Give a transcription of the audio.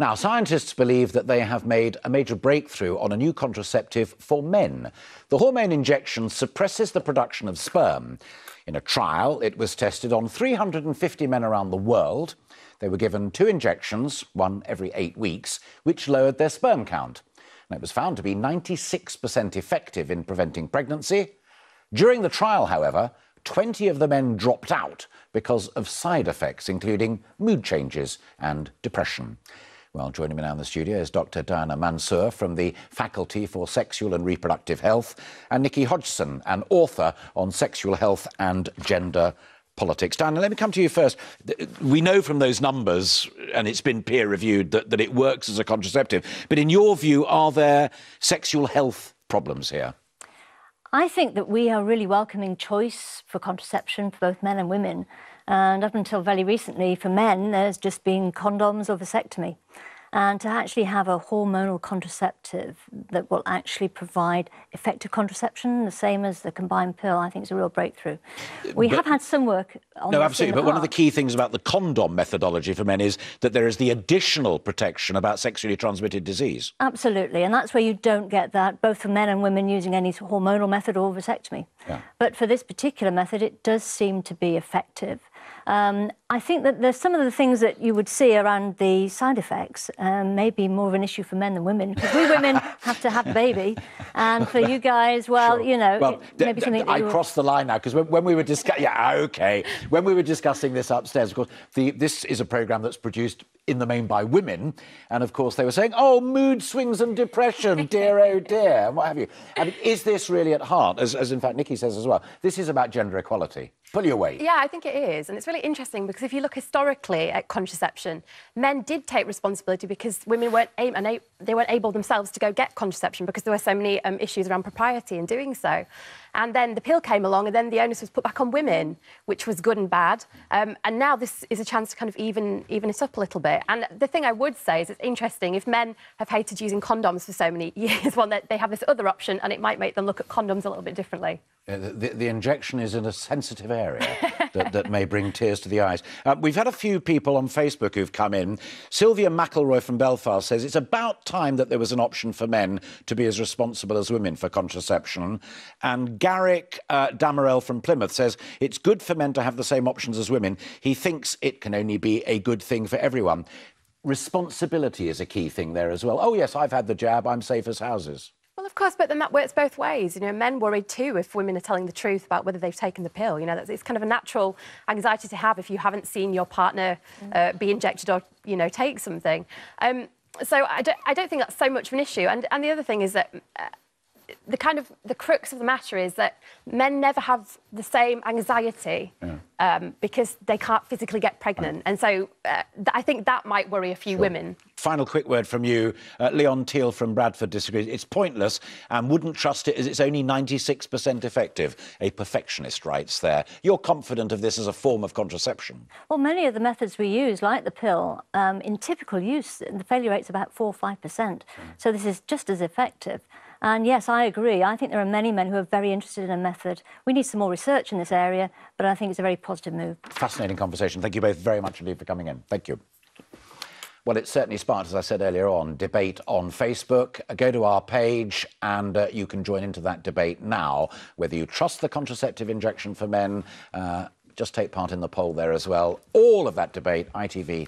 Now, scientists believe that they have made a major breakthrough on a new contraceptive for men. The hormone injection suppresses the production of sperm. In a trial, it was tested on 350 men around the world. They were given 2 injections, one every 8 weeks, which lowered their sperm count. And it was found to be 96% effective in preventing pregnancy. During the trial, however, 20 of the men dropped out because of side effects, including mood changes and depression. Well, joining me now in the studio is Dr. Diana Mansour from the Faculty for Sexual and Reproductive Health, and Nichi Hodgson, an author on sexual health and gender politics. Diana, let me come to you first. We know from those numbers, and it's been peer-reviewed, that it works as a contraceptive. But in your view, are there sexual health problems here? I think that we are really welcoming choice for contraception for both men and women. And up until very recently, for men, there's just been condoms or vasectomy. And to actually have a hormonal contraceptive that will actually provide effective contraception, the same as the combined pill, I think is a real breakthrough. We have had some work on No, absolutely. But one of the key things about the condom methodology for men is that there is the additional protection about sexually transmitted disease. Absolutely. And that's where you don't get that, both for men and women using any hormonal method or vasectomy. Yeah. But for this particular method, it does seem to be effective. I think that there's some of the things that you would see around the side effects may be more of an issue for men than women, because we women have to have a baby, and for you guys, well, Sure. you know, well, maybe something I crossed the line now, because when we were discussing... Yeah, OK. When we were discussing this upstairs, of course, this is a programme that's produced in the main by women, and of course they were saying, oh, mood swings and depression, dear, oh dear, and what have you. I mean, is this really at heart, as in fact Nichi says as well, this is about gender equality? Pull your weight. Yeah, I think it is. And it's really interesting because if you look historically at contraception, men did take responsibility because women weren't able themselves to go get contraception because there were so many issues around propriety in doing so. And then the pill came along and then the onus was put back on women, which was good and bad. And now this is a chance to kind of even it up a little bit. And the thing I would say is it's interesting, if men have hated using condoms for so many years, well, they have this other option and it might make them look at condoms a little bit differently. The injection is in a sensitive area that may bring tears to the eyes. We've had a few people on Facebook who've come in. Sylvia McElroy from Belfast says it's about time that there was an option for men to be as responsible as women for contraception. And Garrick Damarel from Plymouth says it's good for men to have the same options as women. He thinks it can only be a good thing for everyone. Responsibility is a key thing there as well. Oh, yes, I've had the jab. I'm safe as houses. Well, of course, but then that works both ways. You know, men worry too if women are telling the truth about whether they've taken the pill. You know, it's kind of a natural anxiety to have if you haven't seen your partner be injected or, you know, take something. So I don't think that's so much of an issue. And the other thing is that the crux of the matter is that men never have the same anxiety because they can't physically get pregnant. And so I think that might worry a few women. Final quick word from you. Leon Teal from Bradford disagrees. It's pointless and wouldn't trust it as it's only 96% effective. A perfectionist writes there. You're confident of this as a form of contraception? Well, many of the methods we use, like the pill, in typical use, the failure rate's about 4 or 5%. So this is just as effective. And yes, I agree. I think there are many men who are very interested in a method. We need some more research in this area, but I think it's a very positive move. Fascinating conversation. Thank you both very much indeed for coming in. Thank you. Well, it certainly sparked, as I said earlier on, debate on Facebook. Go to our page and you can join into that debate now. Whether you trust the contraceptive injection for men, just take part in the poll there as well. All of that debate, itv.com/news.